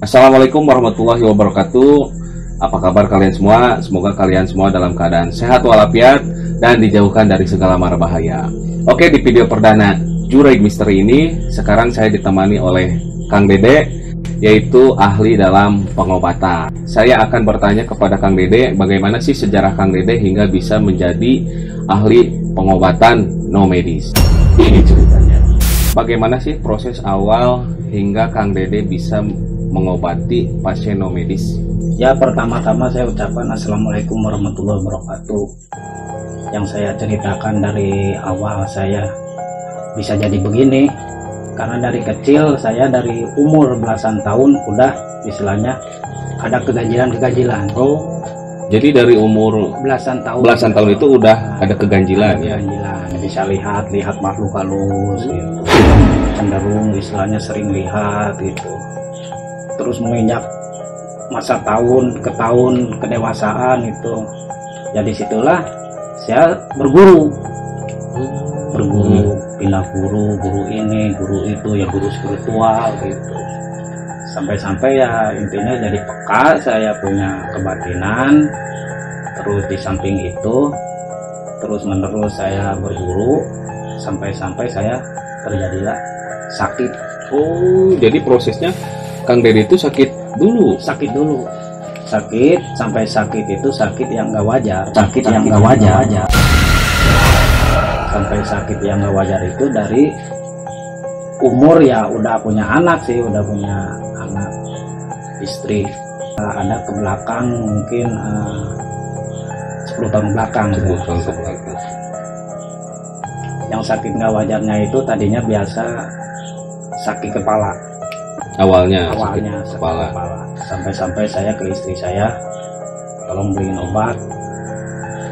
Assalamualaikum warahmatullahi wabarakatuh. Apa kabar kalian semua? Semoga kalian semua dalam keadaan sehat walafiat dan dijauhkan dari segala mara bahaya. Oke, di video perdana Juraid Misteri ini sekarang saya ditemani oleh Kang Dede, yaitu ahli dalam pengobatan. Saya akan bertanya kepada Kang Dede bagaimana sih sejarah Kang Dede hingga bisa menjadi ahli pengobatan no medis. Ini ceritanya. Bagaimana sih proses awal hingga Kang Dede bisa mengobati pasien no medis? Ya, pertama-tama saya ucapkan Assalamualaikum warahmatullahi wabarakatuh. Yang saya ceritakan dari awal saya bisa jadi begini karena dari kecil, saya dari umur belasan tahun udah istilahnya ada keganjilan-keganjilan. Oh, jadi dari umur belasan tahun itu udah ada keganjilan ya? Keganjilan, bisa lihat makhluk halus gitu. Cenderung istilahnya sering lihat gitu. Terus menginjak masa tahun ke tahun kedewasaan itu, jadi situlah saya berguru, pindah guru ini, guru itu, ya guru spiritual gitu. Sampai-sampai ya intinya jadi peka, saya punya kebatinan. Terus di samping itu terus menerus saya berguru sampai-sampai saya terjadilah sakit. Oh, jadi prosesnya Kang Dede itu sakit dulu sampai sakit itu sakit yang nggak wajar, sampai sakit yang nggak wajar itu dari umur ya udah punya anak istri, ada ke belakang mungkin 10 tahun belakang. Yang sakit nggak wajarnya itu tadinya biasa sakit kepala. Awalnya sakit kepala. Sampai saya ke istri saya, tolong beliin obat.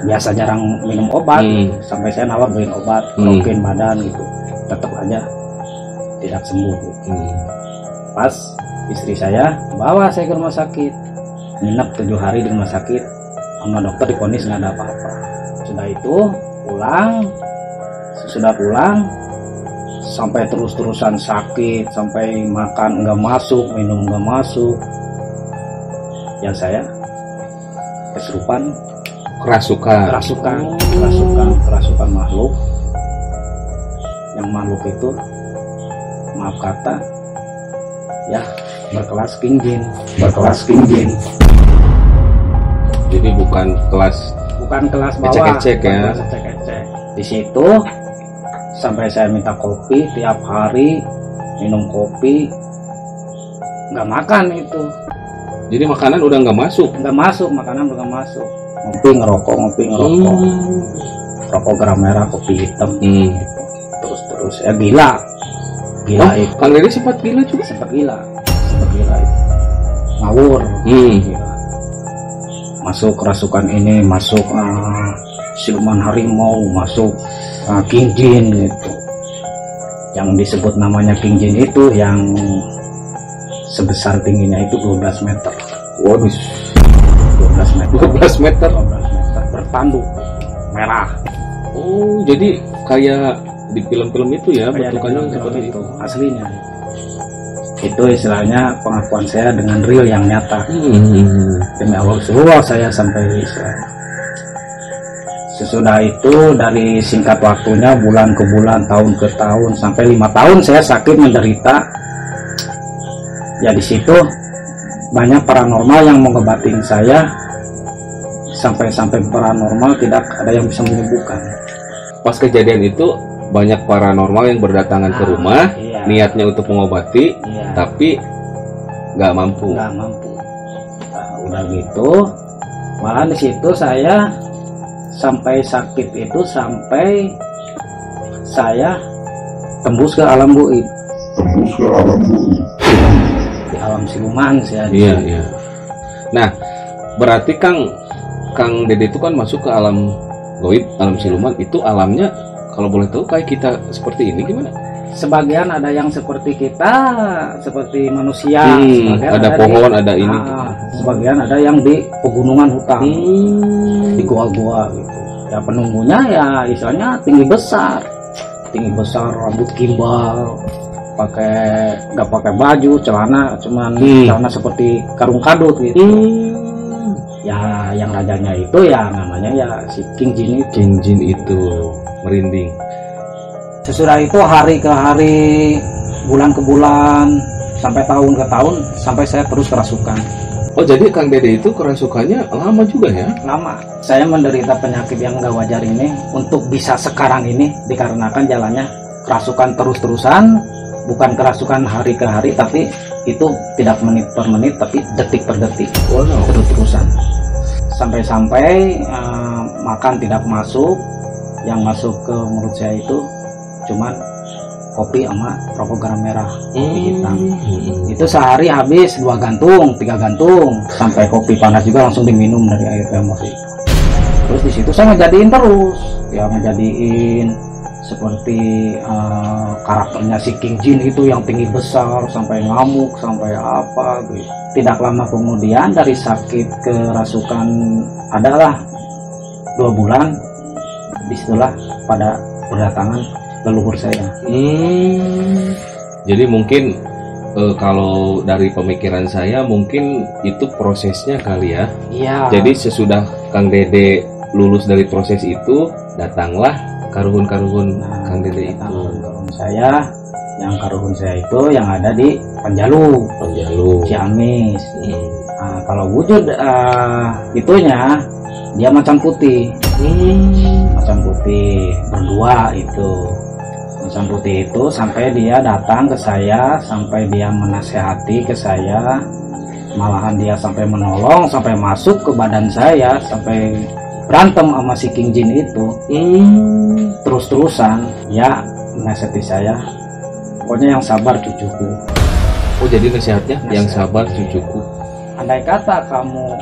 Biasa jarang minum obat, sampai saya nawar beliin obat, kerokin badan gitu, tetap aja tidak sembuh gitu. Pas istri saya bawa saya ke rumah sakit, nginep 7 hari di rumah sakit, sama dokter divonis nggak ada apa-apa. Sudah pulang sampai terus-terusan sakit, sampai makan nggak masuk, minum nggak masuk, ya saya kesurupan, kerasukan makhluk. Yang makhluk itu maaf kata ya berkelas king jin. Jadi bukan kelas bawah, ecek-ecek ya. Di situ sampai saya minta kopi tiap hari, minum kopi, nggak makan itu. Jadi makanan udah nggak masuk, makanan udah nggak masuk. Ngopi ngerokok, rokok garam merah, kopi hitam, terus ya gila itu. Kang Dede sempat gila juga? Sempat gila itu, ngawur, gila. Masuk kerasukan ini, masuk siluman harimau, masuk king jin gitu. Yang disebut namanya king jin itu yang sebesar tingginya itu 12 meter. Waduh, 12 meter bertanduk merah. Oh, jadi kayak di film-film itu ya, bentukannya seperti itu aslinya. Itu istilahnya pengakuan saya dengan real yang nyata. Demi Allah saya sampai istilahnya. Sesudah itu dari singkat waktunya, bulan ke bulan, tahun ke tahun, sampai 5 tahun saya sakit menderita. Ya di situ banyak paranormal yang mengobatin saya, sampai paranormal tidak ada yang bisa menyembuhkan. Pas kejadian itu banyak paranormal yang berdatangan ke rumah, niatnya untuk mengobati, tapi nggak mampu. Nah, udah gitu, malah di situ saya sampai sakit itu sampai saya tembus ke alam gaib. Di alam siluman saya. Iya. Nah, berarti Kang Dede itu kan masuk ke alam gaib, alam siluman. Itu alamnya kalau boleh tahu kayak kita seperti ini gimana? Sebagian ada yang seperti kita, seperti manusia, ada pohon, ada ini. Sebagian ada yang di pegunungan hutan, di gua-gua gitu. Ya penunggunya ya istilahnya tinggi besar, rambut gimbal, nggak pakai baju, celana cuman celana seperti karung kadut gitu. Ya yang rajanya itu ya namanya ya si King Jin itu. King Jin itu merinding. Sesudah itu hari ke hari, bulan ke bulan, sampai tahun ke tahun, sampai saya terus kerasukan. Oh jadi Kang Dede itu kerasukannya lama juga ya? Lama. Saya menderita penyakit yang nggak wajar ini untuk bisa sekarang ini dikarenakan jalannya kerasukan terus-terusan, bukan kerasukan hari ke hari, tapi itu tidak menit per menit, tapi detik per detik. Wow. Terus-terusan. Sampai-sampai makan tidak masuk, yang masuk ke mulut saya itu cuman kopi sama rokok garam merah, kopi hitam. Itu sehari habis 2 gantung, 3 gantung, sampai kopi panas juga langsung diminum dari air termos itu. Terus di situ saya ngejadiin terus, ya ngejadiin seperti karakternya si King Jin itu yang tinggi besar, sampai ngamuk, sampai apa gitu. Tidak lama kemudian dari sakit kerasukan adalah 2 bulan, disitulah pada berdatangan leluhur saya. Jadi mungkin kalau dari pemikiran saya mungkin itu prosesnya kali ya. Iya. Jadi sesudah Kang Dede lulus dari proses itu, datanglah karuhun-karuhun Kang Dede itu. Karuhun saya, yang karuhun saya itu yang ada di Panjalu, Ciamis. Nah, kalau wujud itunya dia macan putih. Macan putih berdua itu. Macan putih itu sampai dia datang ke saya, sampai dia menasehati ke saya, malahan dia sampai menolong, sampai masuk ke badan saya, sampai berantem sama si King Jin itu. Terus-terusan ya menasehati saya, pokoknya yang sabar cucuku. Oh jadi nasihatnya yang sabar cucuku. Andai kata kamu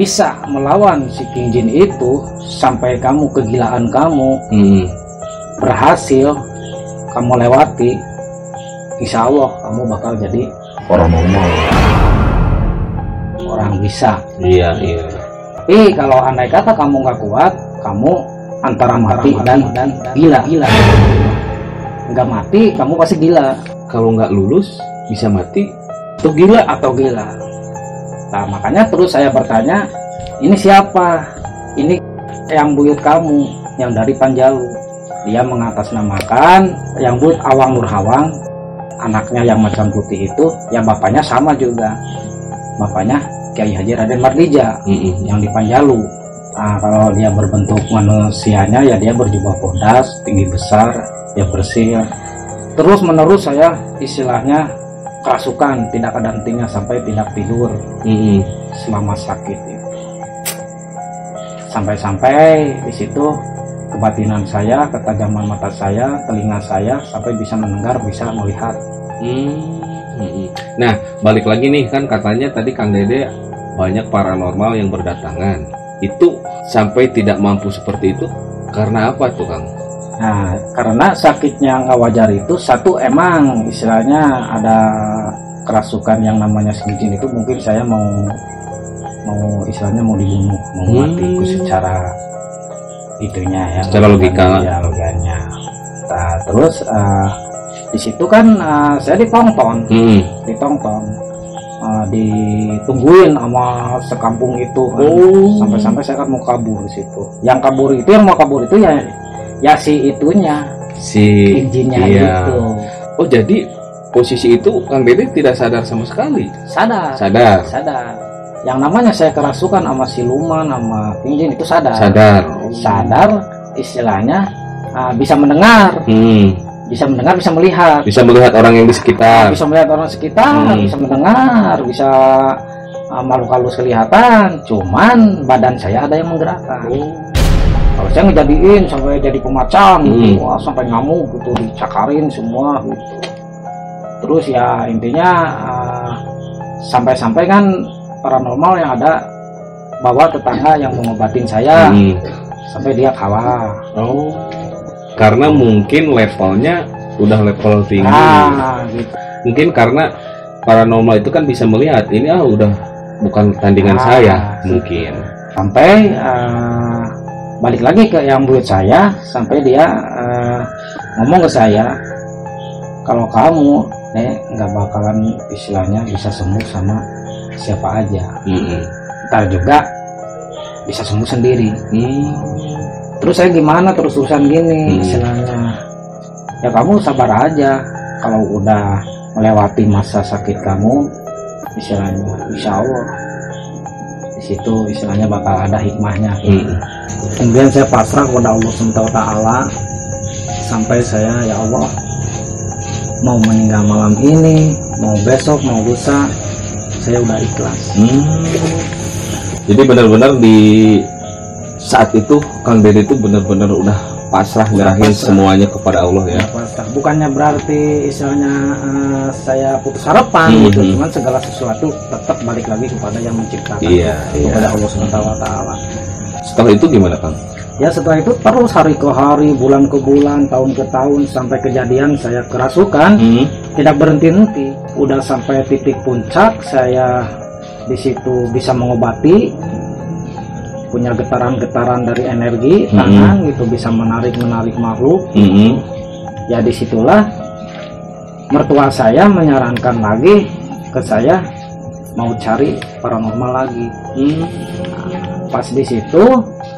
bisa melawan si King Jin itu sampai kamu kegilaan kamu berhasil kamu lewati, insya Allah kamu bakal jadi orang normal, orang bisa. Iya. Tapi kalau andai kata kamu nggak kuat, kamu antara mati dan gila. Nggak mati kamu pasti gila. Kalau nggak lulus bisa mati atau gila. Nah makanya terus saya bertanya, ini siapa? Ini yang buyut kamu yang dari Panjalu. Dia mengatasnamakan yang buyut Awang Nurhawang, anaknya yang macan putih itu, ya bapaknya sama juga, bapaknya Kiai Haji Raden Mardija yang di Panjalu. Nah, kalau dia berbentuk manusianya ya dia berjubah bodas, tinggi besar, ya bersih. Terus menerus saya istilahnya kerasukan, tidak ada hentinya sampai tidak tidur selama sakit itu. Sampai-sampai di situ kebatinan saya, ketajaman mata saya, telinga saya sampai bisa mendengar, bisa melihat. Nah, balik lagi nih, kan katanya tadi Kang Dede banyak paranormal yang berdatangan. Itu sampai tidak mampu seperti itu karena apa tuh Kang? Nah, karena sakitnya nggak wajar itu, satu emang istilahnya ada kerasukan yang namanya King itu, mungkin saya mau istilahnya mau dibunuh, mau mati secara itunya ya, secara logika ya, logikanya. Nah, terus di situ kan saya ditongton, ditungguin sama sekampung itu kan. Sampai-sampai saya kan mau kabur di situ. Yang mau kabur itu ya si itunya, si Jinnya itu. Oh jadi posisi itu Kang Dede tidak sadar sama sekali? Sadar. Yang namanya saya kerasukan sama siluman, sama King Jin itu sadar, istilahnya bisa mendengar, bisa melihat orang yang di sekitar, bisa mendengar, bisa makhluk halus kelihatan, cuman badan saya ada yang menggerakkan. Kalau saya ngejadiin sampai jadi pemacan gitu, sampai ngamuk gitu, dicakarin semua gitu. Terus ya intinya sampai-sampai kan paranormal yang ada bawa tetangga yang mengobatin saya, sampai dia kalah. Karena mungkin levelnya udah level tinggi. Gitu. Mungkin karena paranormal itu kan bisa melihat ini udah bukan tandingan saya mungkin. Sampai balik lagi ke yang buyut saya, sampai dia ngomong ke saya, kalau kamu nggak bakalan istilahnya bisa sembuh sama siapa aja. Ntar juga bisa sembuh sendiri. Terus saya gimana terus-terusan gini istilahnya, ya kamu sabar aja, kalau udah melewati masa sakit kamu istilahnya insya Allah di situ istilahnya bakal ada hikmahnya. Kemudian saya pasrah kepada Allah SWT, sampai saya ya Allah mau meninggal malam ini, mau besok, mau lusa, saya udah ikhlas. Jadi benar-benar di saat itu Kang Dede itu benar-benar udah pasrah nyerahin semuanya kepada Allah ya. Pasrah. Bukannya berarti istilahnya saya putus harapan gitu, cuman segala sesuatu tetap balik lagi kepada yang menciptakan, kepada Allah SWT. Setelah itu gimana Kang? Ya setelah itu terus hari ke hari, bulan ke bulan, tahun ke tahun, sampai kejadian saya kerasukan, tidak berhenti-henti. Udah sampai titik puncak, saya di situ bisa mengobati, punya getaran-getaran dari energi tangan gitu, bisa menarik makhluk. Ya disitulah mertua saya menyarankan lagi ke saya mau cari paranormal lagi. Pas di situ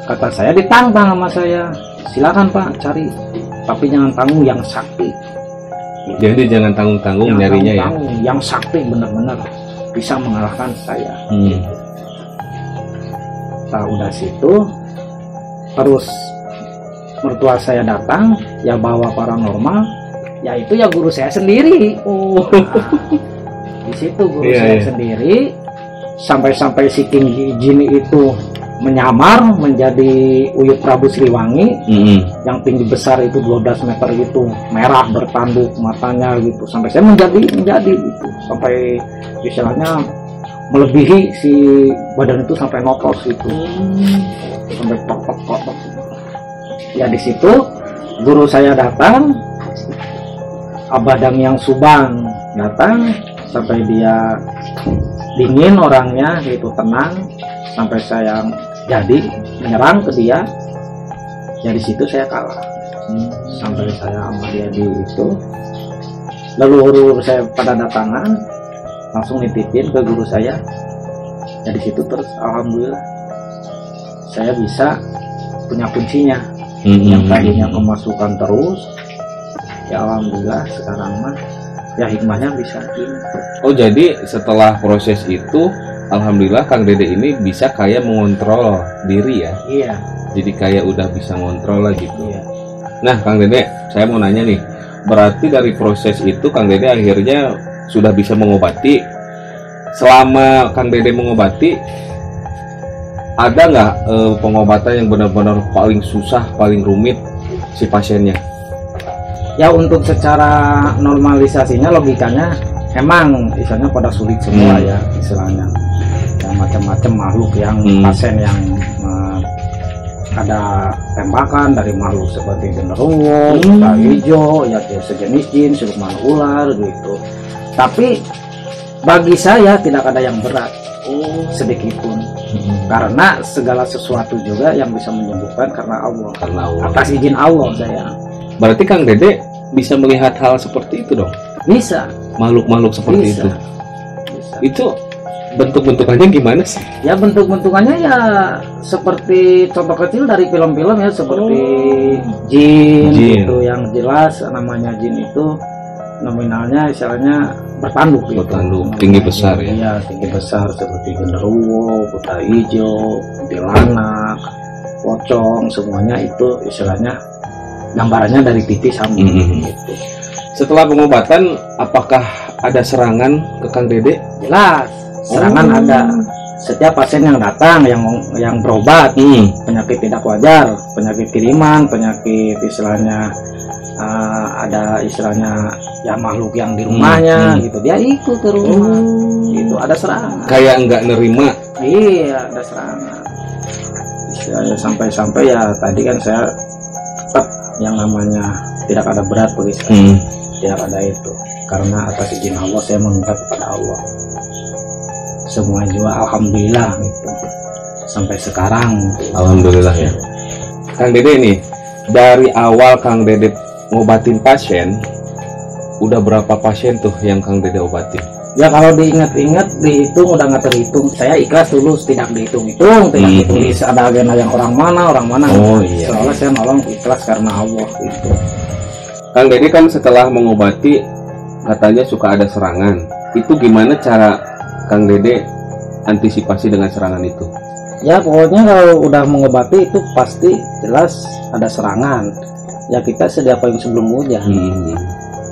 kata saya, ditantang sama saya, silakan Pak cari, tapi jangan tanggung, yang sakti. Jadi jangan tanggung-tanggung nyarinya ya. Yang sakti benar-benar bisa mengalahkan saya. Nah udah situ terus mertua saya datang, ya bawa paranormal, ya itu ya guru saya sendiri. Di situ guru saya sendiri, sampai si King Jini itu menyamar menjadi Uyut Prabu Sriwangi, yang tinggi besar itu 12 meter itu, merah bertanduk matanya gitu, sampai saya menjadi gitu, sampai istilahnya melebihi si badan itu sampai notos gitu, sampai tok. Ya di situ guru saya datang, Abadang yang Subang datang, sampai dia dingin orangnya gitu, tenang, sampai saya jadi menyerang ke dia. Ya di situ saya kalah, sampai saya sama dia di itu. Leluhur saya pada datangan, langsung nitipin ke guru saya. Ya di situ terus alhamdulillah saya bisa punya kuncinya. Yang tadinya kemasukan terus, ya alhamdulillah sekarang mah ya hikmahnya bisa gini. Oh jadi setelah proses itu alhamdulillah Kang Dede ini bisa kayak mengontrol diri ya. Iya. Jadi kayak udah bisa ngontrol lah gitu. Iya. Nah Kang Dede, saya mau nanya nih, berarti dari proses itu Kang Dede akhirnya sudah bisa mengobati. Selama Kang Dede mengobati, ada nggak pengobatan yang benar-benar paling susah, paling rumit si pasiennya? Ya untuk secara normalisasinya logikanya emang istilahnya pada sulit semua ya istilahnya. Yang macam-macam makhluk yang pasien yang ada tembakan dari makhluk seperti genderuwo, buta hijau, ya sejenis jin, siluman ular gitu. Tapi bagi saya tidak ada yang berat sedikit pun. Karena segala sesuatu juga yang bisa menyembuhkan karena Allah. Atas izin Allah saya. Berarti Kang Dede bisa melihat hal seperti itu dong? Bisa. Makhluk-makhluk seperti bisa. Bisa. Itu bentuk-bentukannya gimana sih? Ya bentuk-bentukannya ya seperti contoh kecil dari film-film ya, seperti jin gitu, yang jelas namanya jin itu nominalnya istilahnya bertanduk gitu. Tinggi besar ya? Iya, tinggi besar seperti genderuwo, buta hijau, kuntilanak, pocong, semuanya itu istilahnya gambarannya dari TV sama gitu. Setelah pengobatan, apakah ada serangan ke Kang Dede? Jelas, serangan ada. Setiap pasien yang datang, yang berobat, penyakit tidak wajar, penyakit kiriman, penyakit istilahnya ada istilahnya ya makhluk yang di rumahnya gitu, dia ikut ke rumah. Itu ada serangan. Kayak nggak nerima. Iya, ada serangan. Istilahnya sampai ya tadi kan saya tetap yang namanya tidak ada berat bagi saya. Tidak ada itu. Karena atas izin Allah saya meminta kepada Allah. Semua juga alhamdulillah gitu. Sampai sekarang gitu. Alhamdulillah ya. Kang Dede ini dari awal Kang Dede ngobatin pasien udah berapa pasien tuh yang Kang Dede obati? Ya kalau diingat-ingat, dihitung udah nggak terhitung. Saya ikhlas dulu, tidak dihitung-hitung, tidak ditulis ada agenda yang orang mana. Oh iya. Soalnya saya nolong ikhlas karena Allah gitu. Kang Dede kan setelah mengobati katanya suka ada serangan. Itu gimana cara Kang Dede antisipasi dengan serangan itu? Ya pokoknya kalau udah mengobati itu pasti jelas ada serangan. Ya kita sedia payung sebelum hujan.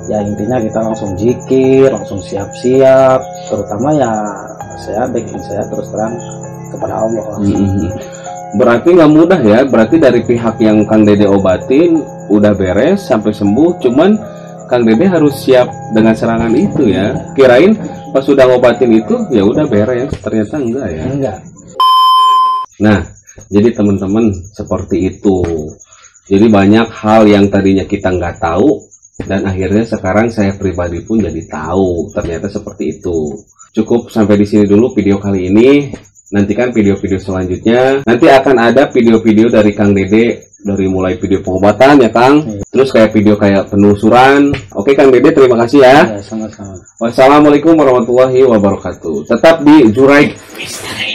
Ya intinya kita langsung zikir, langsung siap-siap. Terutama ya saya terus terang kepada Allah langsung. Berarti nggak mudah ya. Berarti dari pihak yang Kang Dede obatin udah beres sampai sembuh, cuman Kang Dede harus siap dengan serangan itu ya. Kirain pas sudah ngobatin itu ya udah beres, ternyata enggak ya. Enggak. Nah, jadi teman-teman seperti itu. Jadi banyak hal yang tadinya kita nggak tahu, dan akhirnya sekarang saya pribadi pun jadi tahu ternyata seperti itu. Cukup sampai di sini dulu video kali ini. Nantikan video-video selanjutnya. Nanti akan ada video-video dari Kang Dede, dari mulai video pengobatan ya Kang, terus kayak video kayak penelusuran. Oke Kang Dede, terima kasih ya. Ya sama-sama. Wassalamualaikum warahmatullahi wabarakatuh. Tetap di Juraid Misteri.